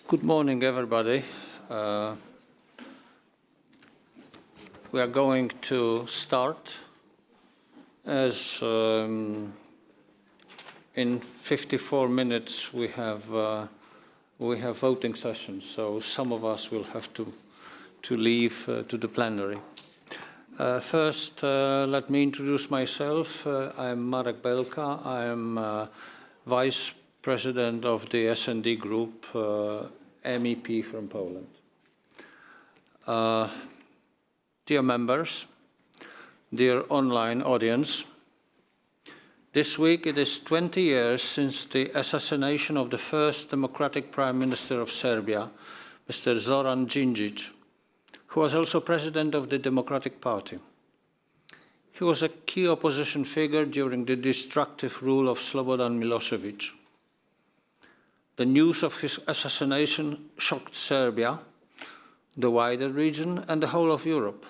Good morning, everybody. We are going to start as in 54 minutes we have voting sessions, so some of us will have to leave to the plenary. First, let me introduce myself. I'm Marek Belka. I'm Vice President of the S&D Group, MEP from Poland. Dear members, dear online audience, this week it is 20 years since the assassination of the first democratic Prime Minister of Serbia, Mr.Zoran Đinđić, who was also president of the Democratic Party. He was a key opposition figure during the destructive rule of Slobodan Milosevic. The news of his assassination shocked Serbia, the wider region, and the whole of Europe.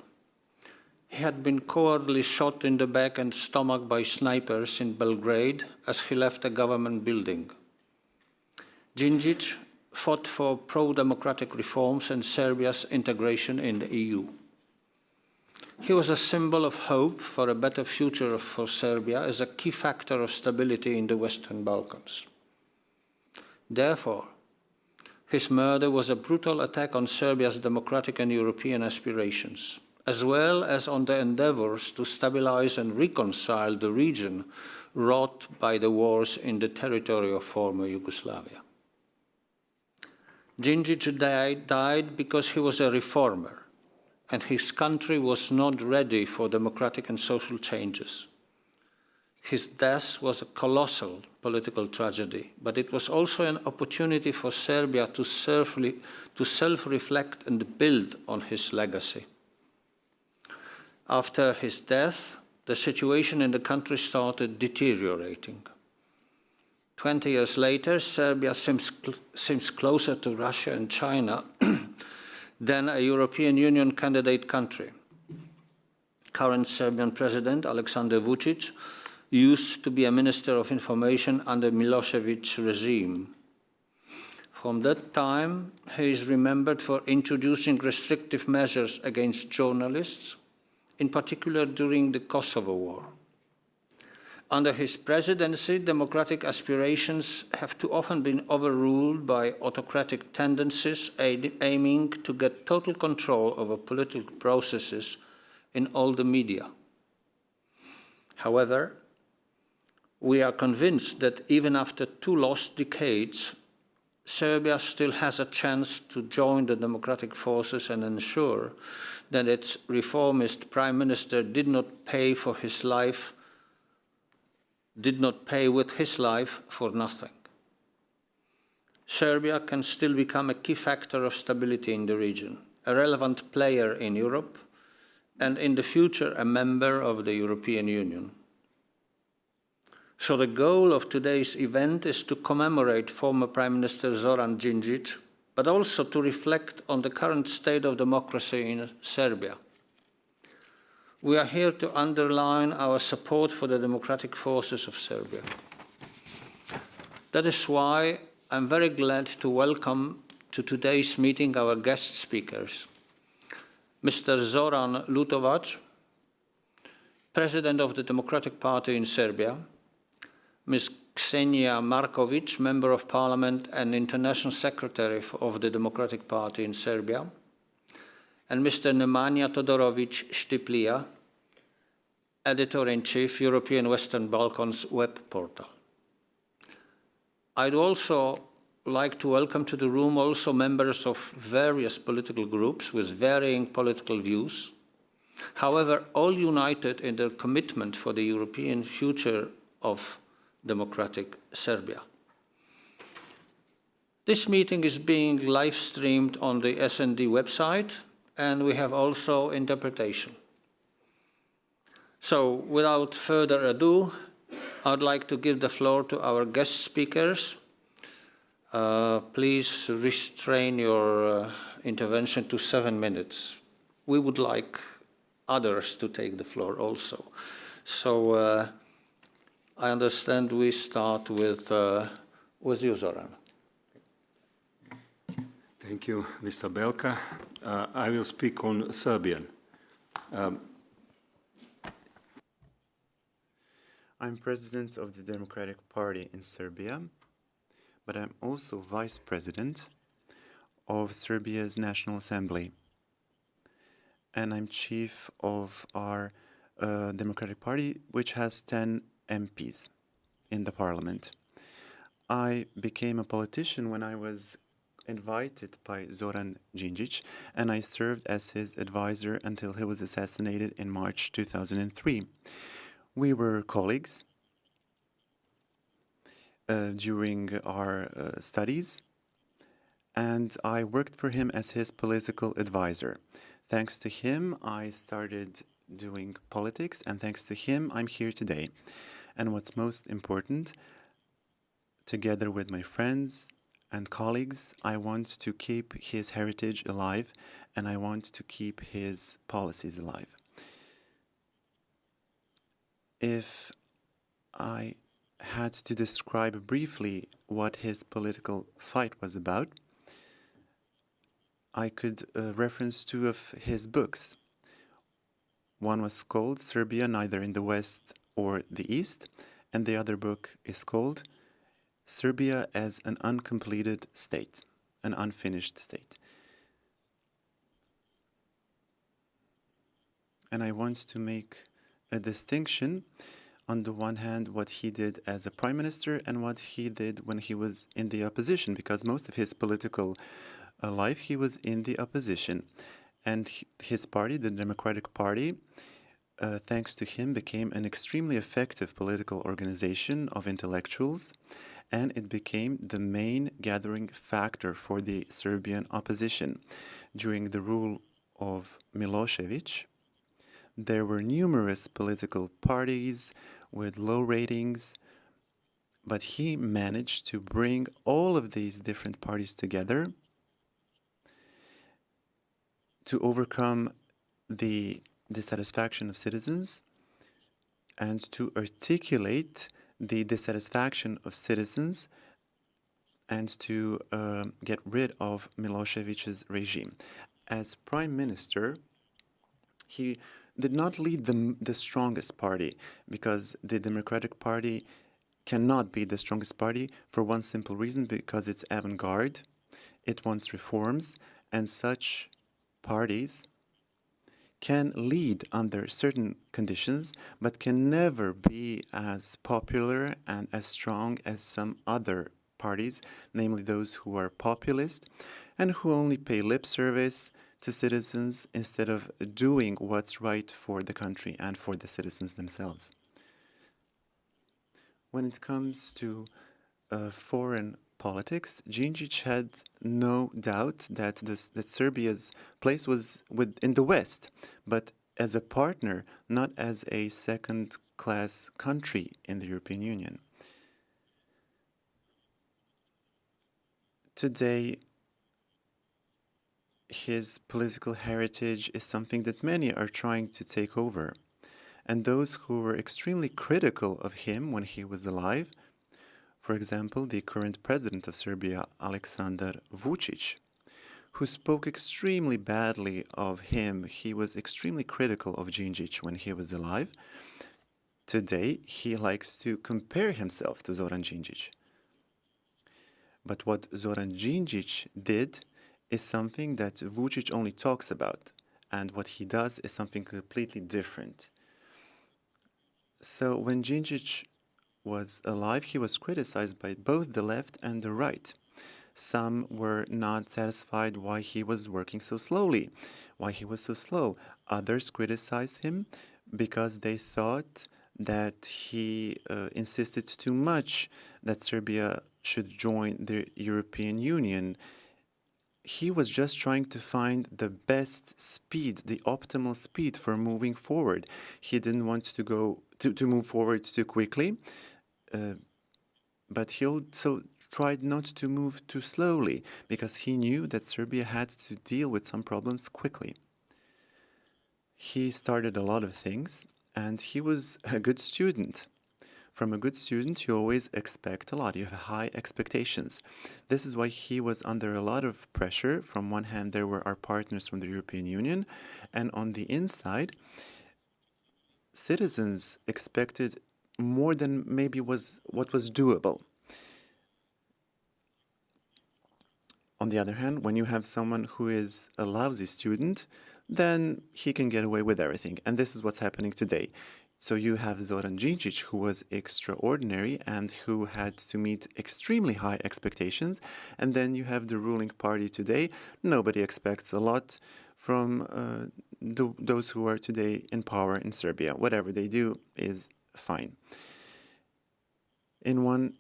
He had been cowardly shot in the back and stomach by snipers in Belgrade as he left a government building. Đinđić fought for pro-democratic reforms and Serbia's integration in the EU. He was a symbol of hope for a better future for Serbia as a key factor of stability in the Western Balkans. Therefore, his murder was a brutal attack on Serbia's democratic and European aspirations, as well as on the endeavors to stabilize and reconcile the region wrought by the wars in the territory of former Yugoslavia. Đinđić died because he was a reformer, and his country was not ready for democratic and social changes. His death was a colossal political tragedy, but it was also an opportunity for Serbia to self-reflect and build on his legacy. After his death, the situation in the country started deteriorating. 20 years later, Serbia seems closer to Russia and China than a European Union candidate country. Current Serbian President Aleksandar Vučić used to be a Minister of Information under Milosevic's regime. From that time, he is remembered for introducing restrictive measures against journalists, in particular during the Kosovo War. Under his presidency, democratic aspirations have too often been overruled by autocratic tendencies aiming to get total control over political processes in all the media. However, we are convinced that even after 2 lost decades, Serbia still has a chance to join the democratic forces and ensure that its reformist prime minister did not pay with his life for nothing. Serbia can still become a key factor of stability in the region, a relevant player in Europe, and in the future a member of the European Union. So the goal of today's event is to commemorate former Prime Minister Zoran Đinđić, but also to reflect on the current state of democracy in Serbia. We are here to underline our support for the democratic forces of Serbia. That is why I'm very glad to welcome to today's meeting our guest speakers. Mr. Zoran Lutovac, President of the Democratic Party in Serbia, Ms. Ksenia Markovic, Member of Parliament and International Secretary of the Democratic Party in Serbia, and Mr. Nemanja Todorovic Štiplija, Editor-in-Chief, European Western Balkans web portal. I'd also like to welcome to the room also members of various political groups with varying political views, however, all united in their commitment for the European future of democratic Serbia. This meeting is being live-streamed on the S&D website, and we have also interpretation. So, without further ado, I'd like to give the floor to our guest speakers. Please restrain your intervention to 7 minutes. We would like others to take the floor also. So, I understand we start with you, Zoran. Thank you, Mr. Belka. I will speak on Serbian. I'm president of the Democratic Party in Serbia, but I'm also vice president of Serbia's National Assembly. And I'm chief of our Democratic Party, which has 10 MPs in the parliament. I became a politician when I was invited by Zoran Đinđić, and I served as his advisor until he was assassinated in March 2003. We were colleagues during our studies, and I worked for him as his political advisor. Thanks to him, I started doing politics, and thanks to him, I'm here today. And what's most important, together with my friends and colleagues, I want to keep his heritage alive, and I want to keep his policies alive. If I had to describe briefly what his political fight was about, I could reference two of his books. One was called Serbia, Neither in the West or the East, and the other book is called Serbia as an Uncompleted State, an Unfinished State. And I want to make a distinction, on the one hand, what he did as a prime minister and what he did when he was in the opposition, because most of his political life he was in the opposition. And his party, the Democratic Party, thanks to him, became an extremely effective political organization of intellectuals, and it became the main gathering factor for the Serbian opposition. During the rule of Milosevic, there were numerous political parties with low ratings, but he managed to bring all of these different parties together to overcome the dissatisfaction of citizens and to articulate the dissatisfaction of citizens and to get rid of Milosevic's regime. As prime minister, he did not lead the strongest party, because the Democratic Party cannot be the strongest party for one simple reason, because it's avant-garde, it wants reforms, and such parties can lead under certain conditions, but can never be as popular and as strong as some other parties, namely those who are populist and who only pay lip service to citizens instead of doing what's right for the country and for the citizens themselves. When it comes to foreign politics, Đinđić had no doubt that Serbia's place was in the West, but as a partner, not as a second-class country in the European Union. Today, his political heritage is something that many are trying to take over. And those who were extremely critical of him when he was alive, for example, the current president of Serbia, Aleksandar Vučić, who spoke extremely badly of him, he was extremely critical of Đinđić when he was alive. Today, he likes to compare himself to Zoran Đinđić. But what Zoran Đinđić did is something that Vučić only talks about, and what he does is something completely different. So when Đinđić was alive, he was criticized by both the left and the right. Some were not satisfied why he was working so slowly, why he was so slow. Others criticized him because they thought that he insisted too much that Serbia should join the European Union. He was just trying to find the best speed, the optimal speed for moving forward. He didn't want to move forward too quickly, but he also tried not to move too slowly, because he knew that Serbia had to deal with some problems quickly. He started a lot of things, and he was a good student. From a good student, you always expect a lot. You have high expectations. This is why he was under a lot of pressure. From one hand, there were our partners from the European Union, and on the inside, citizens expected more than maybe was what was doable. On the other hand, when you have someone who is a lousy student, then he can get away with everything. And this is what's happening today. So you have Zoran Đinđić, who was extraordinary and who had to meet extremely high expectations. And then you have the ruling party today. Nobody expects a lot from those who are today in power in Serbia. Whatever they do is fine. In one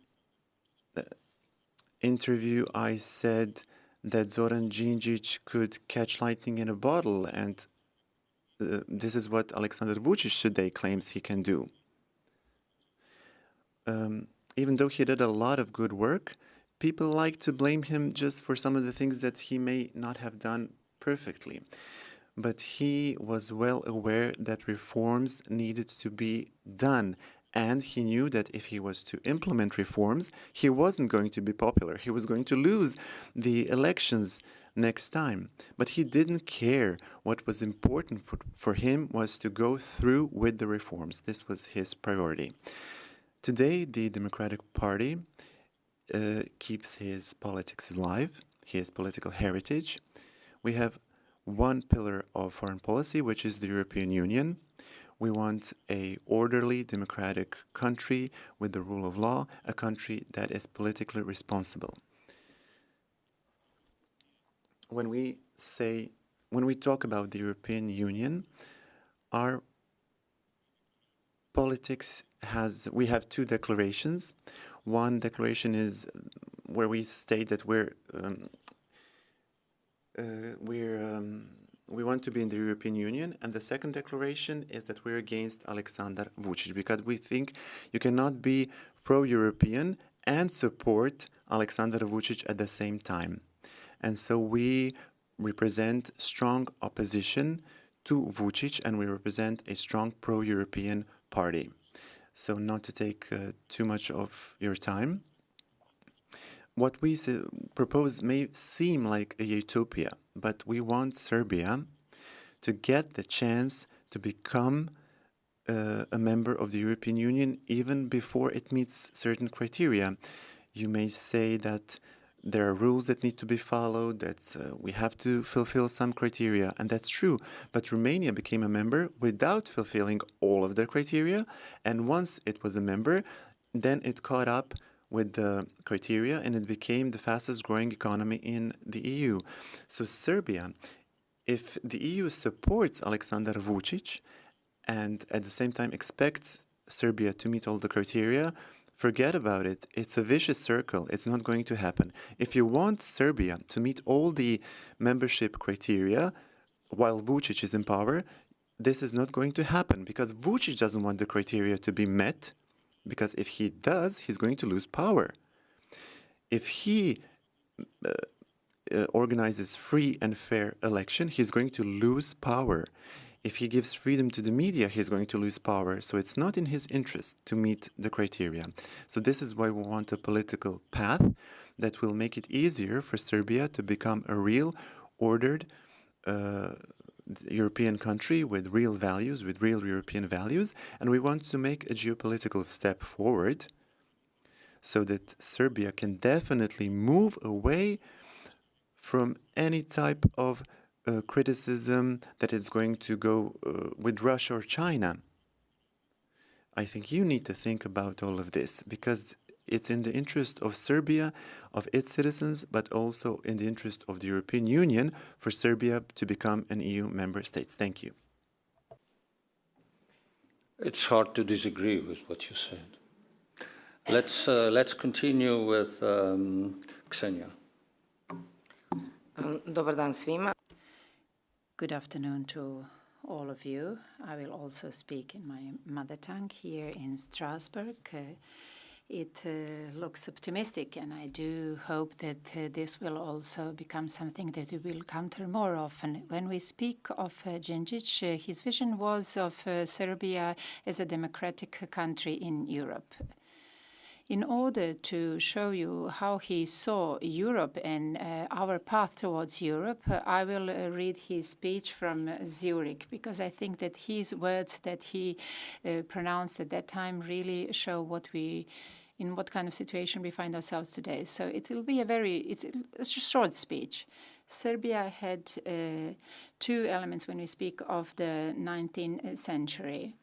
interview, I said that Zoran Đinđić could catch lightning in a bottle, and this is what Aleksandar Vučić today claims he can do. Even though he did a lot of good work, people like to blame him just for some of the things that he may not have done perfectly. But he was well aware that reforms needed to be done. And he knew that if he was to implement reforms, he wasn't going to be popular. He was going to lose the elections next time. But he didn't care. What was important for him was to go through with the reforms. This was his priority. Today, the Democratic Party keeps his politics alive, his political heritage. We have one pillar of foreign policy, which is the European Union. We want an orderly, democratic country with the rule of law, a country that is politically responsible. When we talk about the European Union, our politics we have two declarations. One declaration is where we state that we want to be in the European Union, and the second declaration is that we're against Aleksandar Vučić, because we think you cannot be pro-European and support Aleksandar Vučić at the same time. And so we represent strong opposition to Vučić, and we represent a strong pro-European party. So not to take too much of your time, what we propose may seem like a utopia, but we want Serbia to get the chance to become a member of the European Union even before it meets certain criteria. You may say that there are rules that need to be followed, that we have to fulfill some criteria, and that's true. But Romania became a member without fulfilling all of the criteria, and once it was a member, then it caught up with the criteria, and it became the fastest growing economy in the EU. So Serbia, if the EU supports Aleksandar Vučić and at the same time expects Serbia to meet all the criteria, forget about it. It's a vicious circle. It's not going to happen. If you want Serbia to meet all the membership criteria while Vučić is in power, this is not going to happen, because Vučić doesn't want the criteria to be met, because if he does, he's going to lose power. If he organizes free and fair election, he's going to lose power. If he gives freedom to the media, he's going to lose power. So it's not in his interest to meet the criteria. So this is why we want a political path that will make it easier for Serbia to become a real, ordered European country with real values, with real European values, and we want to make a geopolitical step forward so that Serbia can definitely move away from any type of criticism that is going to go with Russia or China. I think you need to think about all of this, because it's in the interest of Serbia, of its citizens, but also in the interest of the European Union for Serbia to become an EU member state. Thank you. It's hard to disagree with what you said. Let's continue with Ksenia. Dobar dan svima. Good afternoon to all of you. I will also speak in my mother tongue here in Strasbourg. It looks optimistic, and I do hope that this will also become something that we will encounter more often. When we speak of Đinđić, his vision was of Serbia as a democratic country in Europe. In order to show you how he saw Europe and our path towards Europe, I will read his speech from Zurich, because I think that his words that he pronounced at that time really show in what kind of situation we find ourselves today. So it will be it's a short speech. Serbia had two elements when we speak of the 19th century.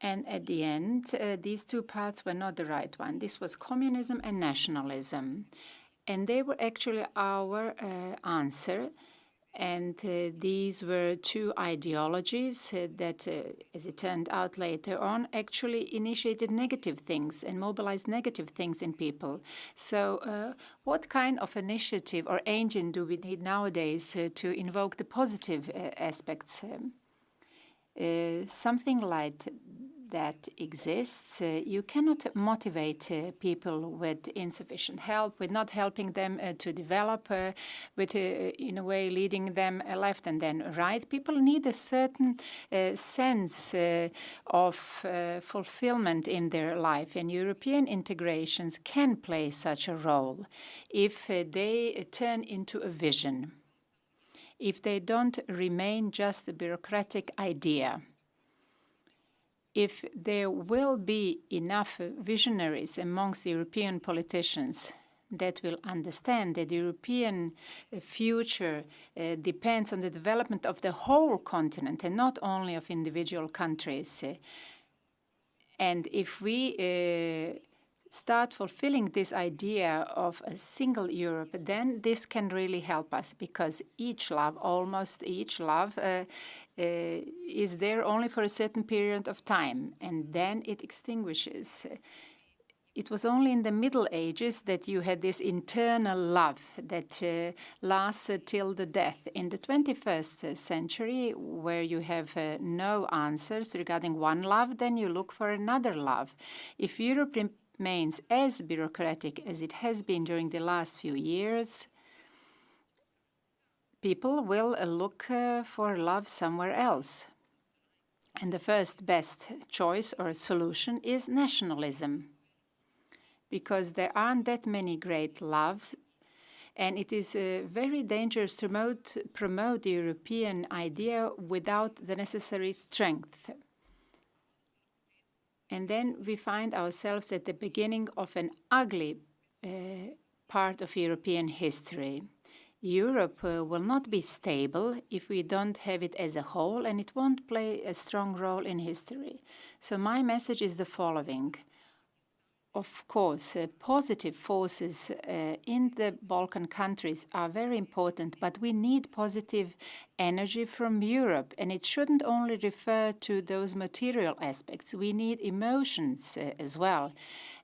And at the end, these two paths were not the right one. This was communism and nationalism. And they were actually our answer. And these were two ideologies that, as it turned out later on, actually initiated negative things and mobilized negative things in people. So what kind of initiative or engine do we need nowadays to invoke the positive aspects? Something like that exists. You cannot motivate people with insufficient help, with not helping them to develop, with, in a way, leading them left and then right. People need a certain sense of fulfillment in their life, and European integrations can play such a role if they turn into a vision, if they don't remain just a bureaucratic idea. If there will be enough visionaries amongst European politicians that will understand that the European future depends on the development of the whole continent and not only of individual countries, and if we start fulfilling this idea of a single Europe, then this can really help us, because almost each love, is there only for a certain period of time, and then it extinguishes. It was only in the Middle Ages that you had this internal love that lasts till the death. In the 21st century, where you have no answers regarding one love, then you look for another love. If Europe remains as bureaucratic as it has been during the last few years, people will look for love somewhere else. And the first best choice or solution is nationalism, because there aren't that many great loves, and it is very dangerous to promote the European idea without the necessary strength. And then we find ourselves at the beginning of an ugly part of European history. Europe will not be stable if we don't have it as a whole, and it won't play a strong role in history. So my message is the following. Of course, positive forces in the Balkan countries are very important, but we need positive energy from Europe, and it shouldn't only refer to those material aspects. We need emotions as well.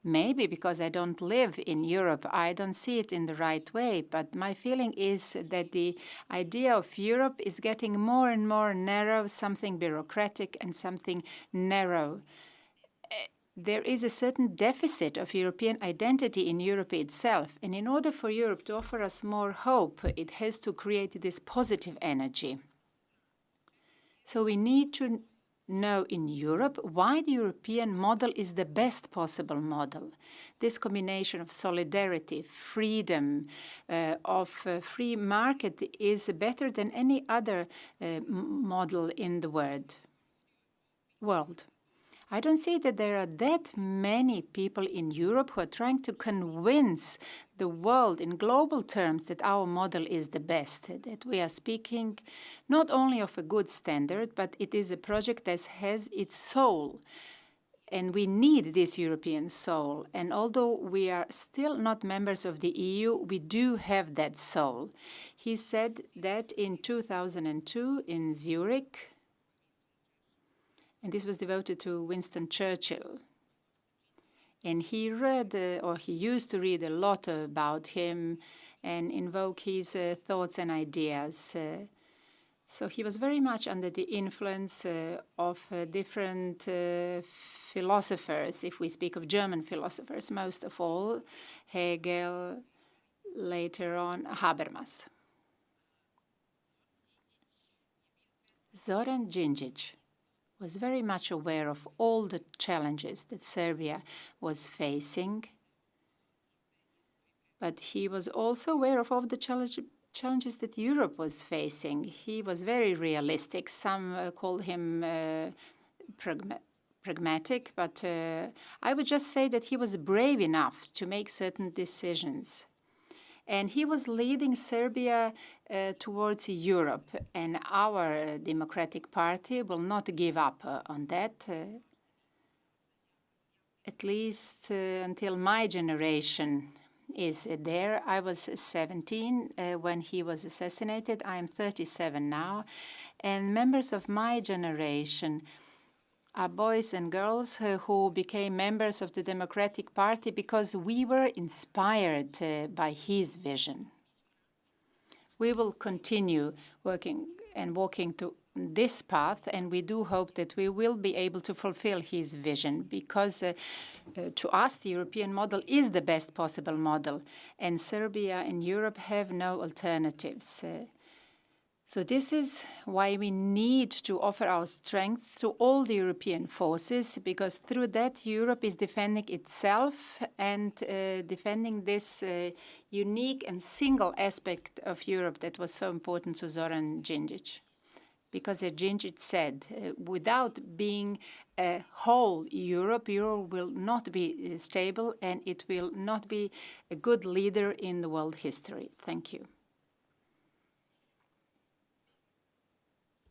Maybe because I don't live in Europe, I don't see it in the right way, but my feeling is that the idea of Europe is getting more and more narrow, something bureaucratic and something narrow. There is a certain deficit of European identity in Europe itself, and in order for Europe to offer us more hope, it has to create this positive energy. So we need to know in Europe why the European model is the best possible model. This combination of solidarity, freedom, of free market is better than any other model in the world. I don't see that there are that many people in Europe who are trying to convince the world in global terms that our model is the best, that we are speaking not only of a good standard, but it is a project that has its soul. And we need this European soul. And although we are still not members of the EU, we do have that soul. He said that in 2002 in Zurich, and this was devoted to Winston Churchill. And he read, or he used to read a lot about him and invoke his thoughts and ideas. So he was very much under the influence of different philosophers, if we speak of German philosophers, most of all, Hegel, later on Habermas. Zoran Đinđić was very much aware of all the challenges that Serbia was facing, but he was also aware of all the challenges that Europe was facing. He was very realistic. Some call him pragmatic, but I would just say that he was brave enough to make certain decisions. And he was leading Serbia towards Europe, and our Democratic Party will not give up on that, at least until my generation is there. I was 17 when he was assassinated. I am 37 now, and members of my generation are boys and girls who became members of the Democratic Party because we were inspired by his vision. We will continue working and walking to this path, and we do hope that we will be able to fulfill his vision, because to us the European model is the best possible model, and Serbia and Europe have no alternatives. So this is why we need to offer our strength to all the European forces, because through that Europe is defending itself and defending this unique and single aspect of Europe that was so important to Zoran Đinđić. Because as Đinđić said, without being a whole Europe, Europe will not be stable and it will not be a good leader in the world history. Thank you.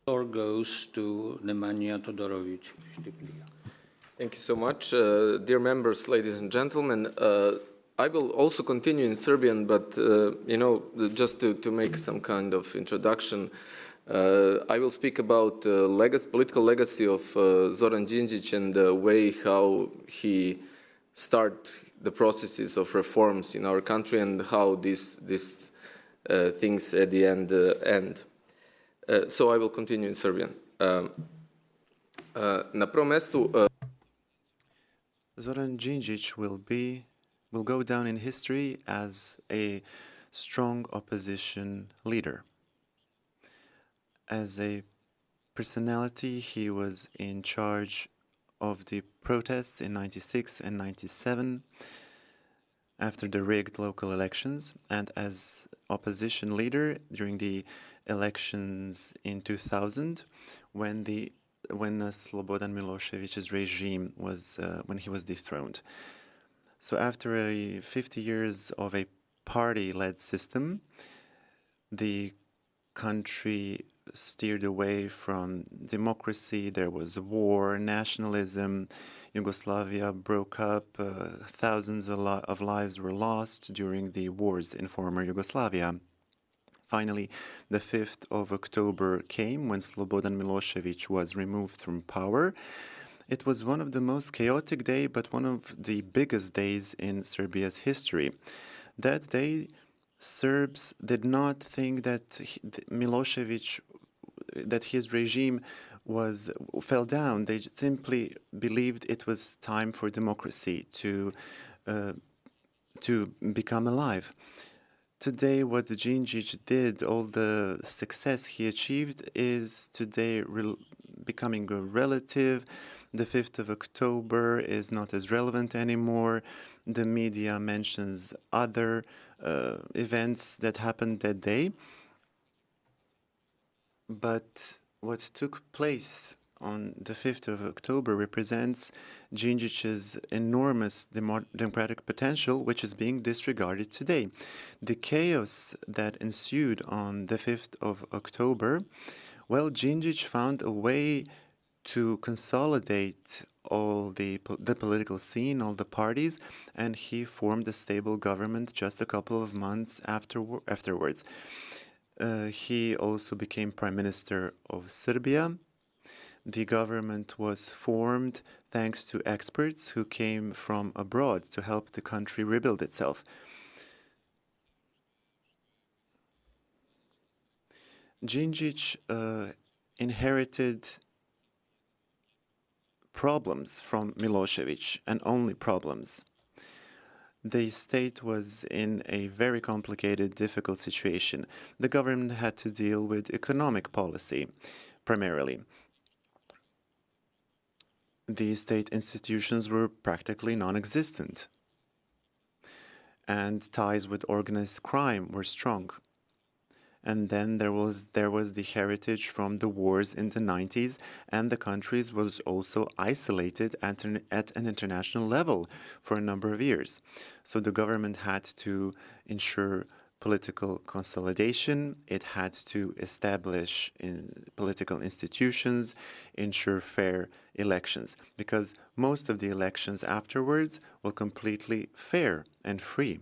Floor goes to Nemanja Todorovic. Thank you so much. Dear members, ladies and gentlemen, I will also continue in Serbian, but, you know, just to make some kind of introduction, I will speak about political legacy of Zoran Đinđić and the way how he started the processes of reforms in our country and how these things at the end. So I will continue in Serbian. Na prvom mestu Zoran Đinđić will go down in history as a strong opposition leader. As a personality, he was in charge of the protests in '96 and '97 after the rigged local elections, and as opposition leader during the elections in 2000 when Slobodan Milošević's regime was when he was dethroned. So after 50 years of a party-led system, the country steered away from democracy. There was war, nationalism. Yugoslavia broke up. Thousands of lives were lost during the wars in former Yugoslavia. Finally, the 5th of October came when Slobodan Milošević was removed from power. It was one of the most chaotic days, but one of the biggest days in Serbia's history. That day, Serbs did not think that Milošević, that his regime fell down. They simply believed it was time for democracy to become alive. Today, what Đinđić did, all the success he achieved, is today becoming a relative. The 5th of October is not as relevant anymore. The media mentions other events that happened that day. But what took place on the 5th of October represents Đinđić's enormous democratic potential, which is being disregarded today. The chaos that ensued on the 5th of October, well, Đinđić found a way to consolidate all the political scene, all the parties, and he formed a stable government just a couple of months afterwards. He also became Prime Minister of Serbia. The government was formed thanks to experts who came from abroad to help the country rebuild itself. Đinđić inherited problems from Milosevic, and only problems. The state was in a very complicated, difficult situation. The government had to deal with economic policy, primarily. The state institutions were practically non-existent, and ties with organized crime were strong. And then there was the heritage from the wars in the 90s, and the country was also isolated at an international level for a number of years. So the government had to ensure political consolidation, it had to establish political institutions, ensure fair elections, because most of the elections afterwards were completely fair and free.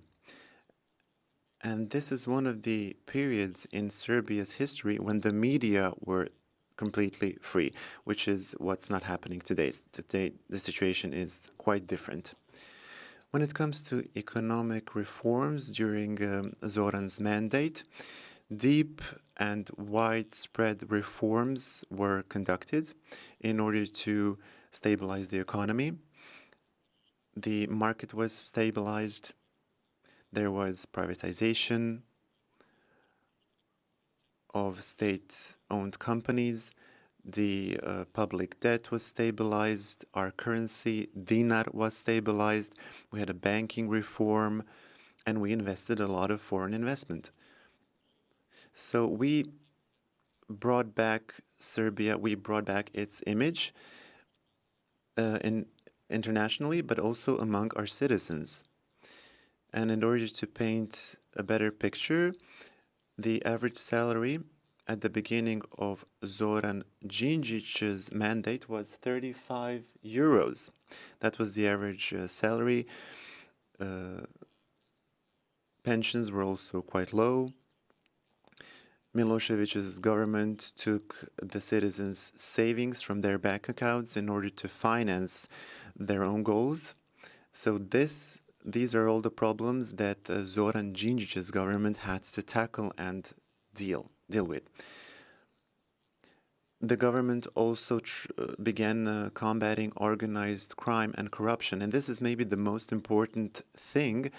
And this is one of the periods in Serbia's history when the media were completely free, which is what's not happening today. Today, the situation is quite different. When it comes to economic reforms during Zoran's mandate, deep and widespread reforms were conducted in order to stabilize the economy. The market was stabilized. There was privatization of state-owned companies. The public debt was stabilized. Our currency, dinar, was stabilized. We had a banking reform, and we invested a lot of foreign investment. So we brought back Serbia, we brought back its image internationally, but also among our citizens. And in order to paint a better picture, the average salary at the beginning of Zoran Đinđić's mandate was 35 euros. That was the average salary. Pensions were also quite low. Milosevic's government took the citizens' savings from their bank accounts in order to finance their own goals. So these are all the problems that Zoran Đinđić's government had to tackle and deal with. The government also began combating organized crime and corruption, and this is maybe the most important thing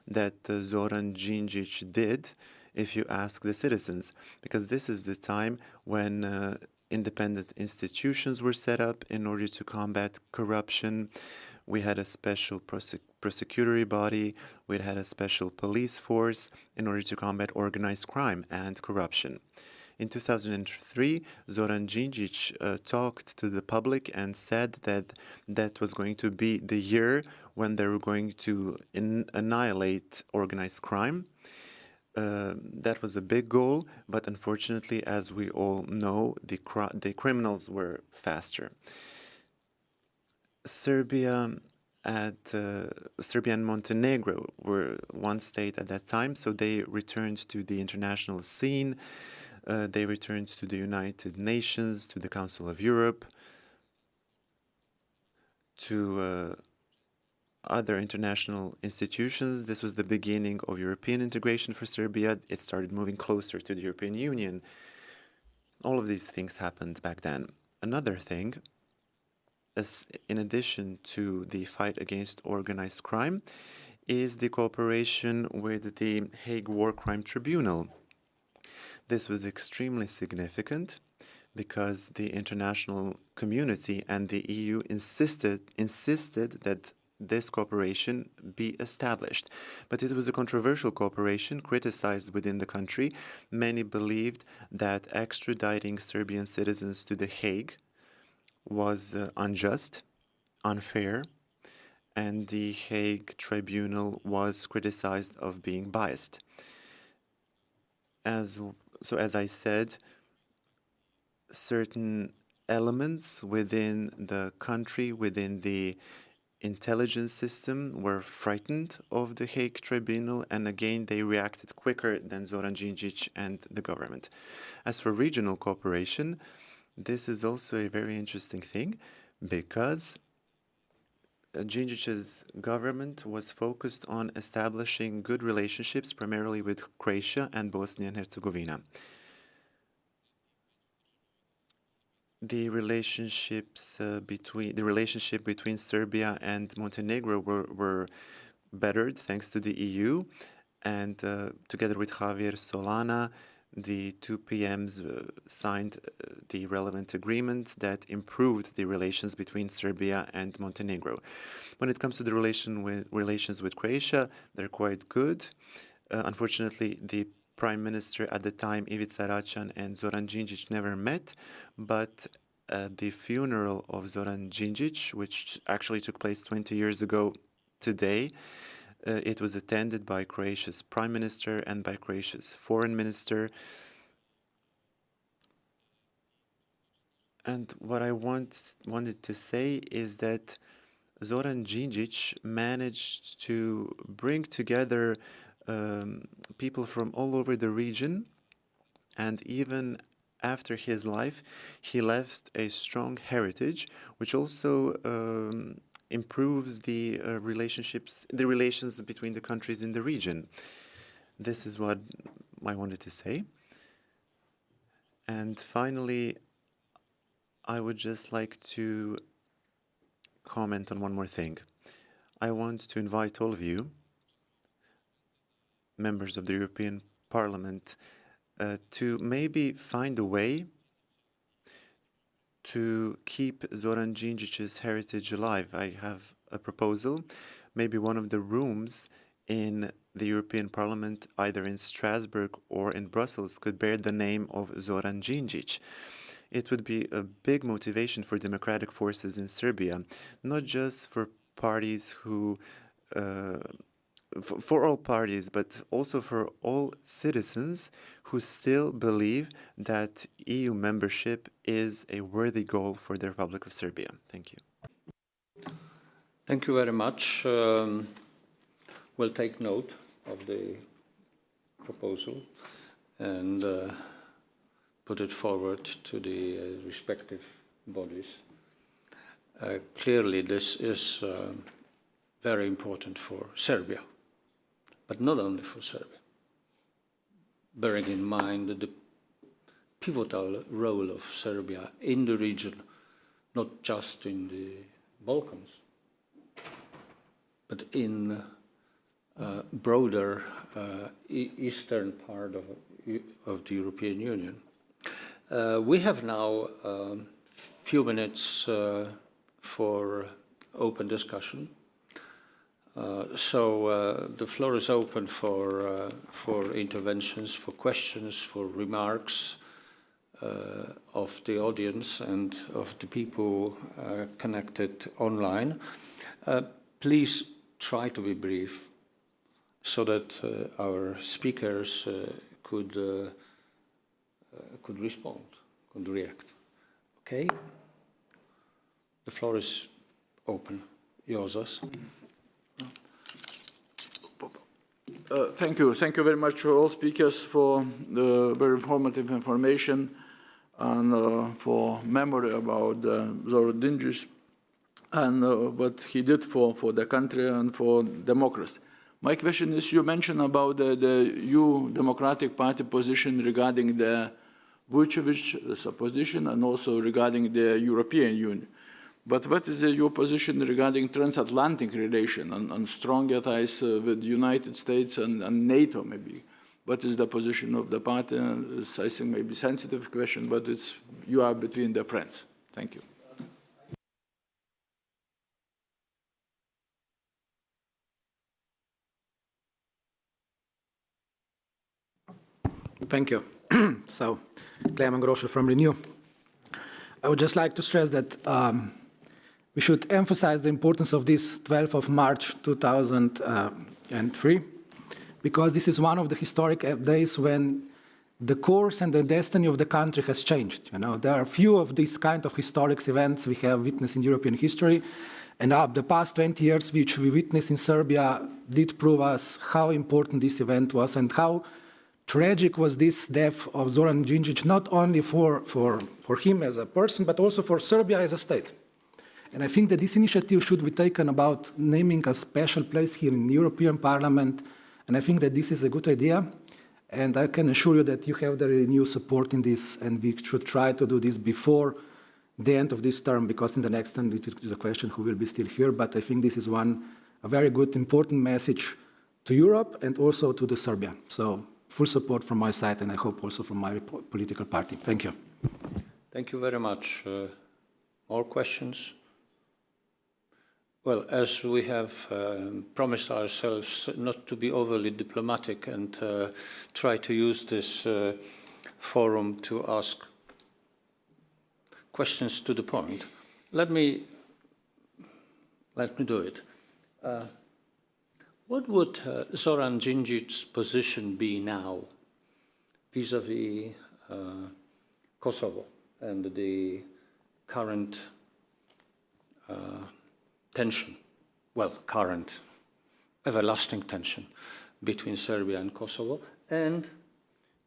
that Zoran Đinđić did, if you ask the citizens, because this is the time when independent institutions were set up in order to combat corruption. We had a special prosecutory body, we had a special police force in order to combat organized crime and corruption. In 2003, Zoran Đinđić talked to the public and said that that was going to be the year when they were going to annihilate organized crime. That was a big goal, but unfortunately, as we all know, the criminals were faster. Serbia and Montenegro were one state at that time, so they returned to the international scene. They returned to the United Nations, to the Council of Europe, to other international institutions. This was the beginning of European integration for Serbia. It started moving closer to the European Union. All of these things happened back then. Another thing, in addition to the fight against organized crime, is the cooperation with the Hague War Crime Tribunal. This was extremely significant because the international community and the EU insisted that this cooperation be established. But it was a controversial cooperation, criticized within the country. Many believed that extraditing Serbian citizens to The Hague was unjust, unfair, and the Hague Tribunal was criticized of being biased. As I said, certain elements within the country, within the intelligence system, were frightened of the Hague Tribunal, and again they reacted quicker than Zoran Đinđić and the government. As for regional cooperation, this is also a very interesting thing because Đinđić's government was focused on establishing good relationships primarily with Croatia and Bosnia and Herzegovina. the relationship between Serbia and Montenegro were bettered thanks to the EU, and together with Javier Solana, the two PMs signed the relevant agreement that improved the relations between Serbia and Montenegro. When it comes to the relations with Croatia, they're quite good. Unfortunately, the Prime Minister at the time, Ivica Račan, and Zoran Đinđić never met, but the funeral of Zoran Đinđić, which actually took place 20 years ago today, it was attended by Croatia's Prime Minister and by Croatia's Foreign Minister. And what I wanted to say is that Zoran Đinđić managed to bring together people from all over the region, and even after his life, he left a strong heritage, which also improves the relations between the countries in the region. This is what I wanted to say. And finally, I would just like to comment on one more thing. I want to invite all of you, members of the European Parliament, to maybe find a way to keep Zoran Đinđić's heritage alive. I have a proposal. Maybe one of the rooms in the European Parliament, either in Strasbourg or in Brussels, could bear the name of Zoran Đinđić. It would be a big motivation for democratic forces in Serbia, not just for parties who for all parties, but also for all citizens who still believe that EU membership is a worthy goal for the Republic of Serbia. Thank you. Thank you very much. We'll take note of the proposal and put it forward to the respective bodies. Clearly, this is very important for Serbia, but not only for Serbia. Bearing in mind the pivotal role of Serbia in the region, not just in the Balkans, but in broader eastern part of the European Union. We have now a few minutes for open discussion. So the floor is open for interventions, for questions, for remarks of the audience and of the people connected online. Please try to be brief so that our speakers could respond, could react. Okay? The floor is open. Jozas. Thank you. Thank you very much to all speakers for the very informative information and for memory about Zoran Đinđić and what he did for the country and for democracy. My question is, you mentioned about the EU Democratic Party position regarding the Vučević's position and also regarding the European Union. But what is your position regarding transatlantic relation and stronger ties with the United States and NATO, maybe? What is the position of the party? It's, I think, maybe a sensitive question, but you are between the friends. Thank you. Thank you. So, Klemen Groscher from Renew. I would just like to stress that we should emphasize the importance of this 12th of March 2003, because this is one of the historic days when the course and the destiny of the country has changed. You know, there are few of these kind of historic events we have witnessed in European history, and the past 20 years which we witnessed in Serbia did prove us how important this event was and how tragic was this death of Zoran Đinđić, not only for him as a person, but also for Serbia as a state. And I think that this initiative should be taken about naming a special place here in the European Parliament, and I think that this is a good idea, and I can assure you that you have the Renew support in this, and we should try to do this before the end of this term, because in the next term it is a question who will be still here. But I think this is a very good, important message to Europe and also to the Serbia. So full support from my side, and I hope also from my political party. Thank you. Thank you very much. More questions? Well, as we have promised ourselves not to be overly diplomatic and try to use this forum to ask questions to the point, let me do it. What would Zoran Đinđić's position be now vis-à-vis Kosovo and the current tension, well, current everlasting tension between Serbia and Kosovo? And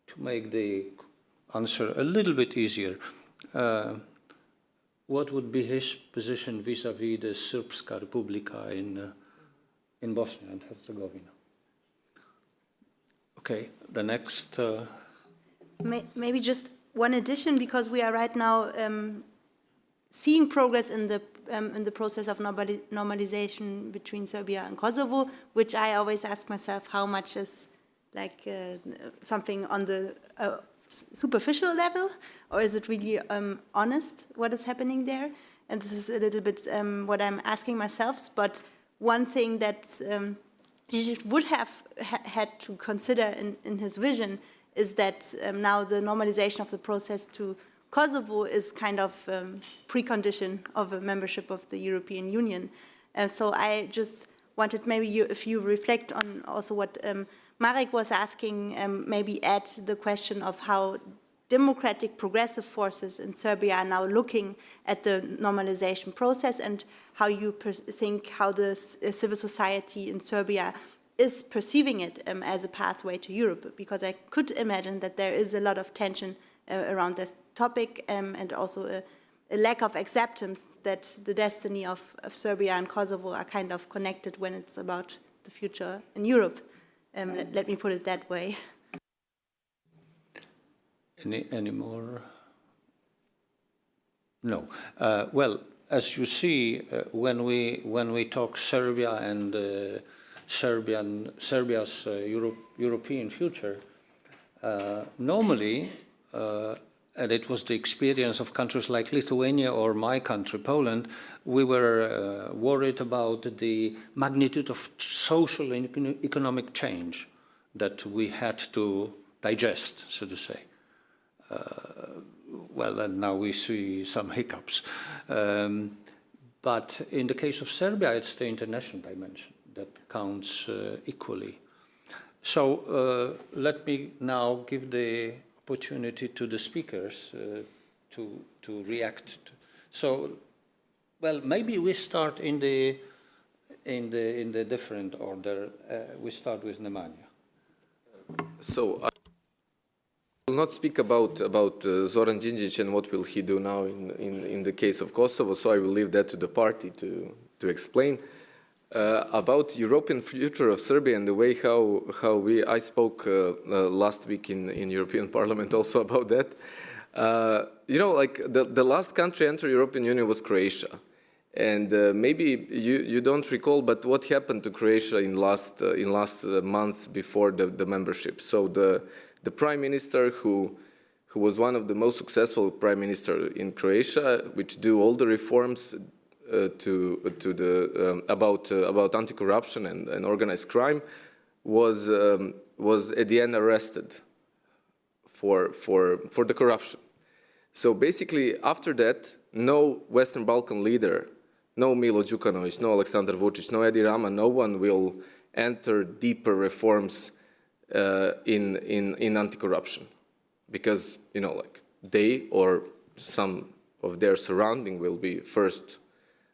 to make the answer a little bit easier, what would be his position vis-à-vis the Srpska Republika in Bosnia and Herzegovina? Okay, the next... Maybe just one addition, because we are right now seeing progress in the process of normalization between Serbia and Kosovo, which I always ask myself how much is like something on the superficial level, or is it really honest what is happening there? And this is a little bit what I'm asking myself. But one thing that Đinđić would have had to consider in his vision is that now the normalization of the process to Kosovo is kind of precondition of a membership of the European Union. So I just wanted maybe if you reflect on also what Marek was asking, maybe add the question of how democratic progressive forces in Serbia are now looking at the normalization process, and how you think how the civil society in Serbia is perceiving it as a pathway to Europe, because I could imagine that there is a lot of tension around this topic, and also a lack of acceptance that the destiny of Serbia and Kosovo are kind of connected when it's about the future in Europe. Let me put it that way. Any more? No. Well, as you see, when we talk Serbia and Serbia's European future, normally, and it was the experience of countries like Lithuania or my country, Poland, we were worried about the magnitude of social and economic change that we had to digest, so to say. Well, and now we see some hiccups. But in the case of Serbia, it's the international dimension that counts equally. So let me now give the opportunity to the speakers to react. So, well, maybe we start in the different order. We start with Nemanja. So I will not speak about Zoran Đinđić and what will he do now in the case of Kosovo. So I will leave that to the party to explain. About European future of Serbia and the way how I spoke last week in European Parliament also about that. You know, like the last country to enter European Union was Croatia, and maybe you don't recall, but what happened to Croatia in last months before the membership? So the prime minister who was one of the most successful prime minister in Croatia, which do all the reforms about anti-corruption and organized crime, was at the end arrested for the corruption. So basically, after that, no Western Balkan leader, no Milo Đukanović, no Aleksandar Vučić, no Edi Rama, no one will enter deeper reforms in anti-corruption, because like they or some of their surrounding will be first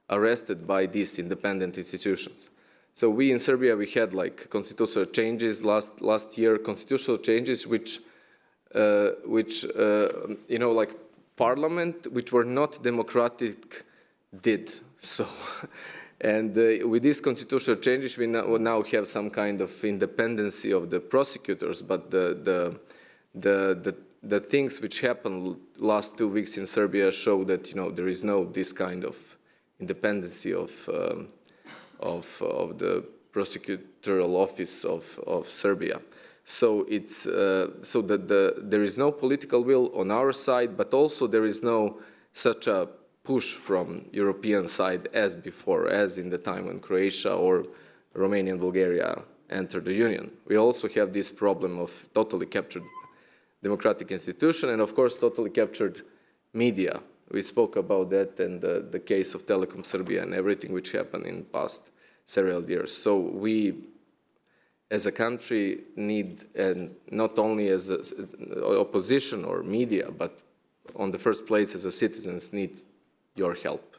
arrested by these independent institutions. So we in Serbia, we had like constitutional changes last year, constitutional changes which like parliament, which were not democratic, did so. And with these constitutional changes, we now have some kind of independency of the prosecutors, but the the things which happened last 2 weeks in Serbia show that, you know, there is no this kind of independency of the prosecutorial office of Serbia. So it's so that there is no political will on our side, but also there is no such a push from European side as before, as in the time when Croatia or Romania and Bulgaria entered the Union. We also have this problem of totally captured democratic institution and, of course, totally captured media. We spoke about that and the case of Telekom Serbia and everything which happened in past several years. So we, as a country, need, and not only as opposition or media, but on the first place as a citizens, need your help.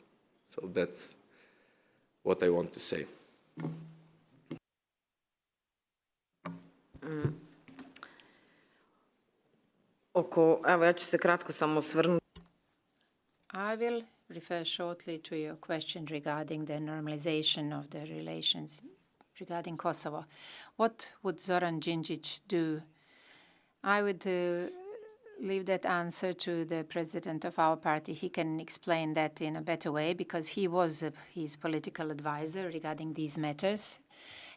So that's what I want to say. Evo, ja ću se kratko samo osvrnuti. I will refer shortly to your question regarding the normalization of the relations regarding Kosovo. What would Zoran Đinđić do? I would leave that answer to the president of our party. He can explain that in a better way because he was his political advisor regarding these matters.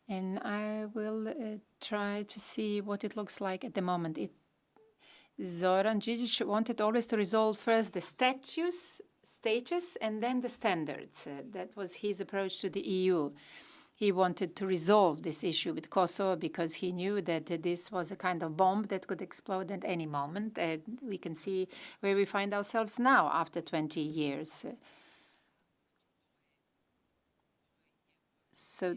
And I will try to see what it looks like at the moment. Zoran Đinđić wanted always to resolve first the status and then the standards. That was his approach to the EU. He wanted to resolve this issue with Kosovo because he knew that this was a kind of bomb that could explode at any moment. We can see where we find ourselves now after 20 years. So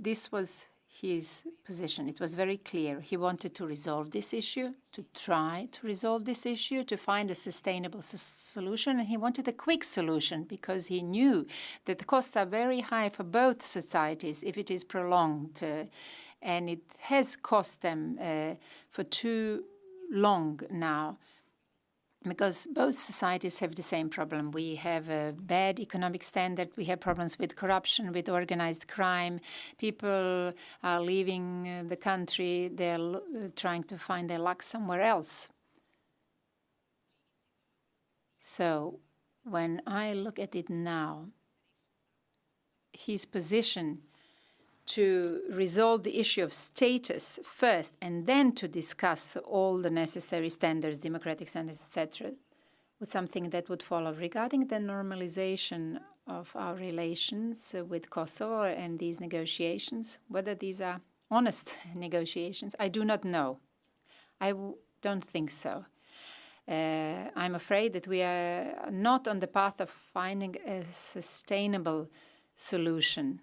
this was his position. It was very clear. He wanted to resolve this issue, to try to resolve this issue, to find a sustainable solution, and he wanted a quick solution because he knew that the costs are very high for both societies if it is prolonged, and it has cost them for too long now. Because both societies have the same problem. We have a bad economic standard. We have problems with corruption, with organized crime. People are leaving the country. They're trying to find their luck somewhere else. So when I look at it now, his position to resolve the issue of status first and then to discuss all the necessary standards, democratic standards, etc., was something that would follow. Regarding the normalization of our relations with Kosovo and these negotiations, whether these are honest negotiations, I do not know. I don't think so. I'm afraid that we are not on the path of finding a sustainable solution.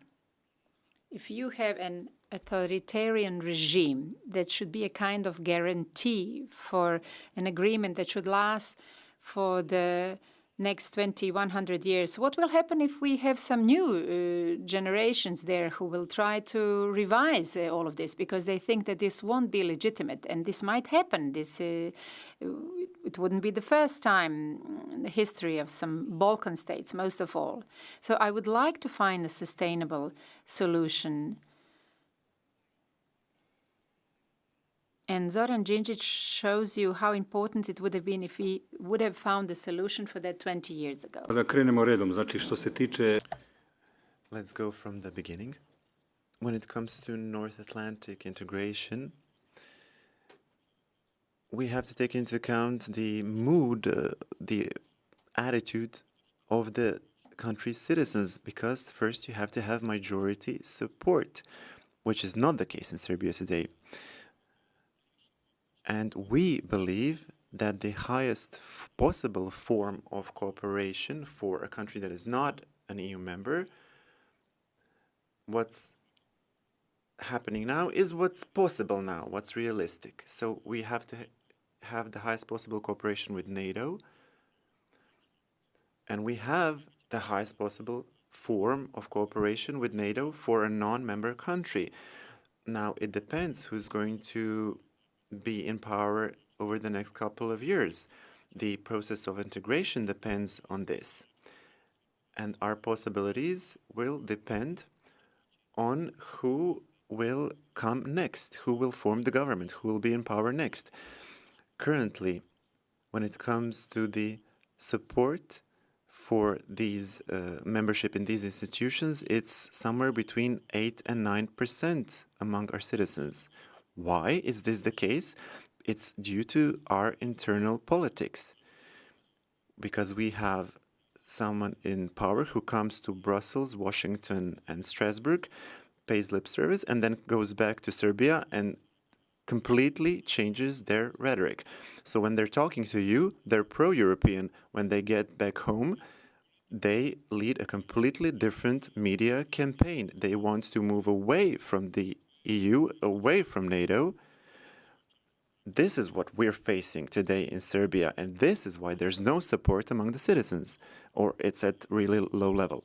If you have an authoritarian regime, that should be a kind of guarantee for an agreement that should last for the next 20, 100 years. What will happen if we have some new generations there who will try to revise all of this because they think that this won't be legitimate? And this might happen. It wouldn't be the first time in the history of some Balkan states, most of all. So I would like to find a sustainable solution. And Zoran Đinđić shows you how important it would have been if we would have found a solution for that 20 years ago. Da krenemo redom, znači što se tiče... Let's go from the beginning. When it comes to North Atlantic integration, we have to take into account the mood, the attitude of the country's citizens, because first you have to have majority support, which is not the case in Serbia today. And we believe that the highest possible form of cooperation for a country that is not an EU member, what's happening now is what's possible now, what's realistic. So we have to have the highest possible cooperation with NATO, and we have the highest possible form of cooperation with NATO for a non-member country. Now, it depends who's going to be in power over the next couple of years. The process of integration depends on this. And our possibilities will depend on who will come next, who will form the government, who will be in power next. Currently, when it comes to the support for these membership in these institutions, it's somewhere between 8 and 9% among our citizens. Why is this the case? It's due to our internal politics, because we have someone in power who comes to Brussels, Washington, and Strasbourg, pays lip service, and then goes back to Serbia and completely changes their rhetoric. So when they're talking to you, they're pro-European. When they get back home, they lead a completely different media campaign. They want to move away from the EU, away from NATO. This is what we're facing today in Serbia, and this is why there's no support among the citizens, or it's at really low level.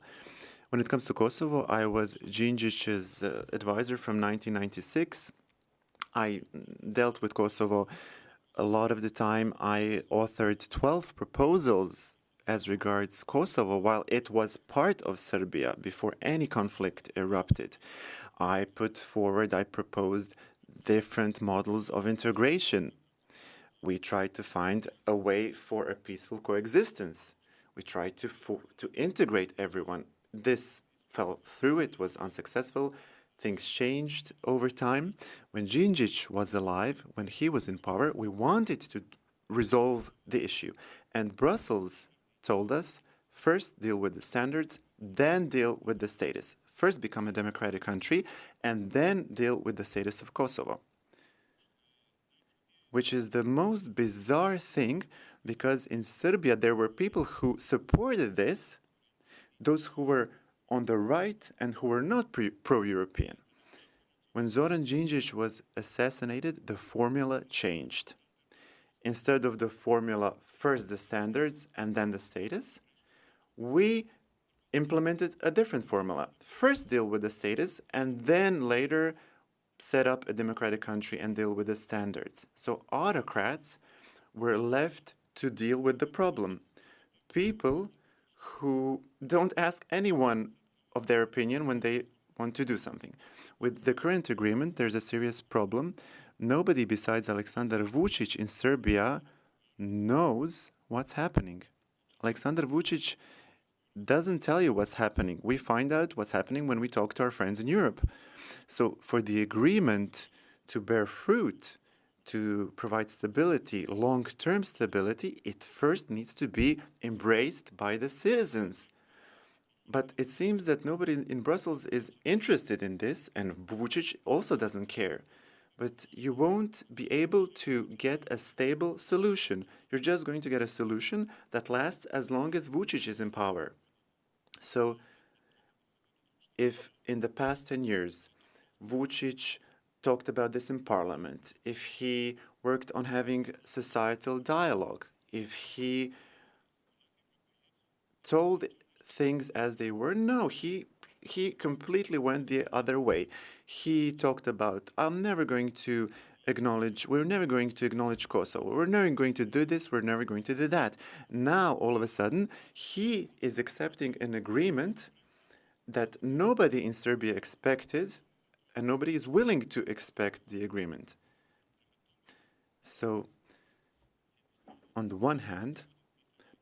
When it comes to Kosovo, I was Đinđić's advisor from 1996. I dealt with Kosovo a lot of the time. I authored 12 proposals as regards Kosovo while it was part of Serbia before any conflict erupted. I proposed different models of integration. We tried to find a way for a peaceful coexistence. We tried to integrate everyone. This fell through, it was unsuccessful. Things changed over time. When Đinđić was alive, when he was in power, we wanted to resolve the issue. And Brussels told us, first deal with the standards, then deal with the status. First become a democratic country, and then deal with the status of Kosovo. Which is the most bizarre thing, because in Serbia there were people who supported this, those who were on the right and who were not pro-European. When Zoran Đinđić was assassinated, the formula changed. Instead of the formula, first the standards and then the status, we implemented a different formula. First deal with the status and then later set up a democratic country and deal with the standards. So autocrats were left to deal with the problem. People who don't ask anyone of their opinion when they want to do something. With the current agreement, there's a serious problem. Nobody besides Aleksandar Vučić in Serbia knows what's happening. Aleksandar Vučić doesn't tell you what's happening. We find out what's happening when we talk to our friends in Europe. So for the agreement to bear fruit, to provide stability, long-term stability, it first needs to be embraced by the citizens. But it seems that nobody in Brussels is interested in this, and Vučić also doesn't care. But you won't be able to get a stable solution. You're just going to get a solution that lasts as long as Vučić is in power. So if in the past 10 years Vučić talked about this in parliament, if he worked on having societal dialogue, if he told things as they were, no, he completely went the other way. He talked about, we're never going to acknowledge Kosovo. We're never going to do this, we're never going to do that. Now, all of a sudden, he is accepting an agreement that nobody in Serbia expected, and nobody is willing to expect the agreement. So, on the one hand,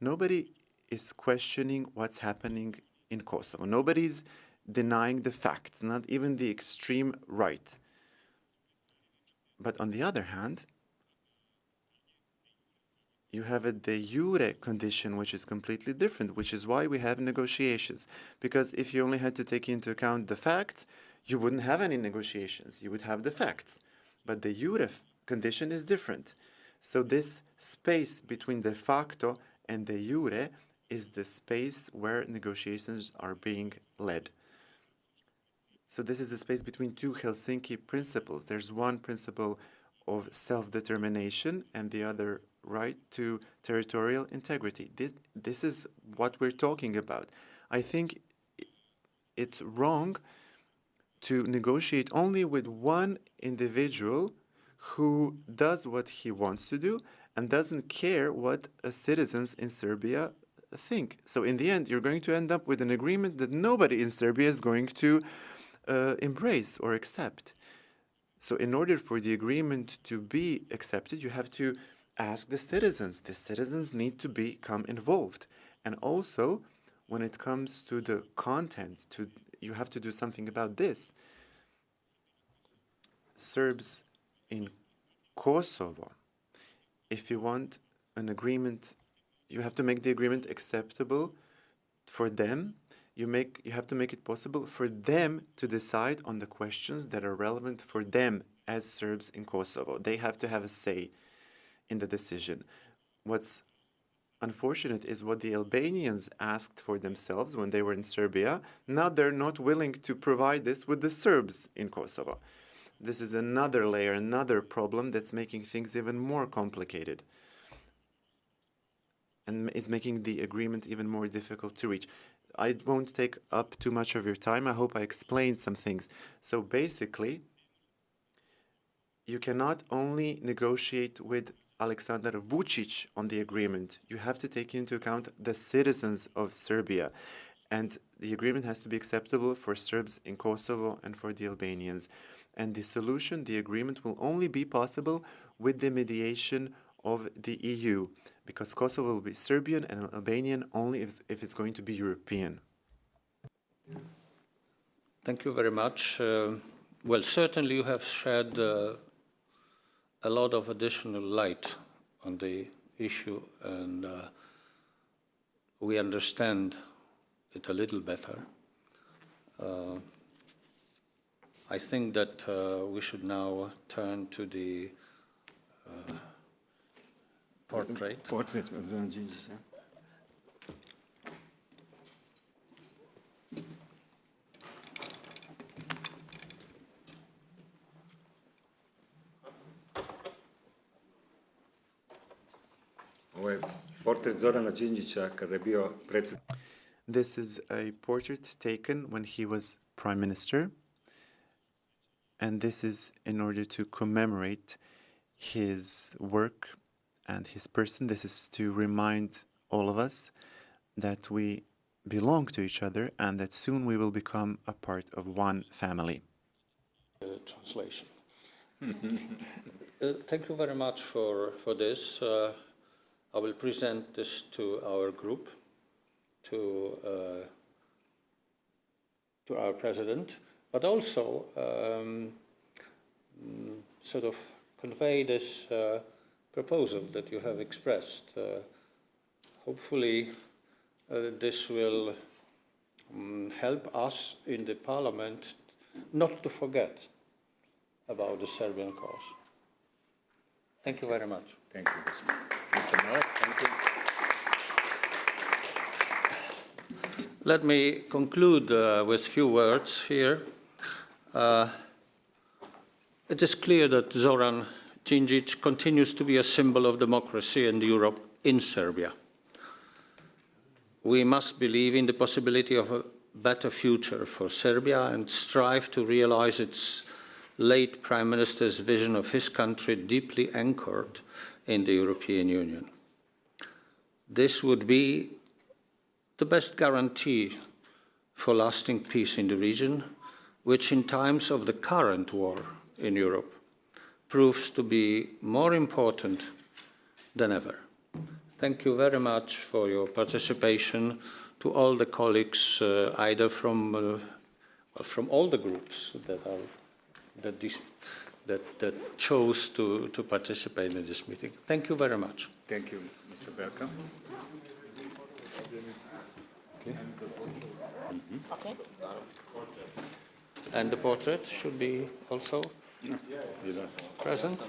nobody is questioning what's happening in Kosovo. Nobody's denying the facts, not even the extreme right. But on the other hand, you have a de jure condition which is completely different, which is why we have negotiations. Because if you only had to take into account the facts, you wouldn't have any negotiations. You would have the facts. But the jure condition is different. So this space between de facto and de jure is the space where negotiations are being led. So this is the space between two Helsinki principles. There's one principle of self-determination and the other right to territorial integrity. This is what we're talking about. I think it's wrong to negotiate only with one individual who does what he wants to do and doesn't care what citizens in Serbia think. So in the end, you're going to end up with an agreement that nobody in Serbia is going to embrace or accept. So in order for the agreement to be accepted, you have to ask the citizens. The citizens need to become involved. And also, when it comes to the content, you have to do something about this. Serbs in Kosovo, if you want an agreement, you have to make the agreement acceptable for them. You have to make it possible for them to decide on the questions that are relevant for them as Serbs in Kosovo. They have to have a say in the decision. What's unfortunate is what the Albanians asked for themselves when they were in Serbia. Now they're not willing to provide this with the Serbs in Kosovo. This is another layer, another problem that's making things even more complicated and is making the agreement even more difficult to reach. I won't take up too much of your time. I hope I explained some things. So basically, you cannot only negotiate with Aleksandar Vučić on the agreement. You have to take into account the citizens of Serbia. And the agreement has to be acceptable for Serbs in Kosovo and for the Albanians. And the solution, the agreement, will only be possible with the mediation of the EU, because Kosovo will be Serbian and Albanian only if it's going to be European. Thank you very much. Well, certainly you have shed a lot of additional light on the issue, and we understand it a little better. I think that we should now turn to the portrait. Portrait of Zoran Đinđić. Ovo je portret Zorana Đinđića kada je bio predsjednik. This is a portrait taken when he was prime minister, and this is in order to commemorate his work and his person. This is to remind all of us that we belong to each other and that soon we will become a part of one family. Translation. Thank you very much for this. I will present this to our group, to our president, but also sort of convey this proposal that you have expressed. Hopefully this will help us in the parliament not to forget about the Serbian cause. Thank you very much. Thank you, Mr. Mayor. Thank you. Let me conclude with a few words here. It is clear that Zoran Đinđić continues to be a symbol of democracy and Europe in Serbia. We must believe in the possibility of a better future for Serbia and strive to realize its late Prime Minister's vision of his country deeply anchored in the European Union. This would be the best guarantee for lasting peace in the region, which in times of the current war in Europe proves to be more important than ever. Thank you very much for your participation, to all the colleagues, either from all the groups that chose to participate in this meeting. Thank you very much. Thank you, Mr. Belka. Okay. Okay. And the portrait should be also Yes. present.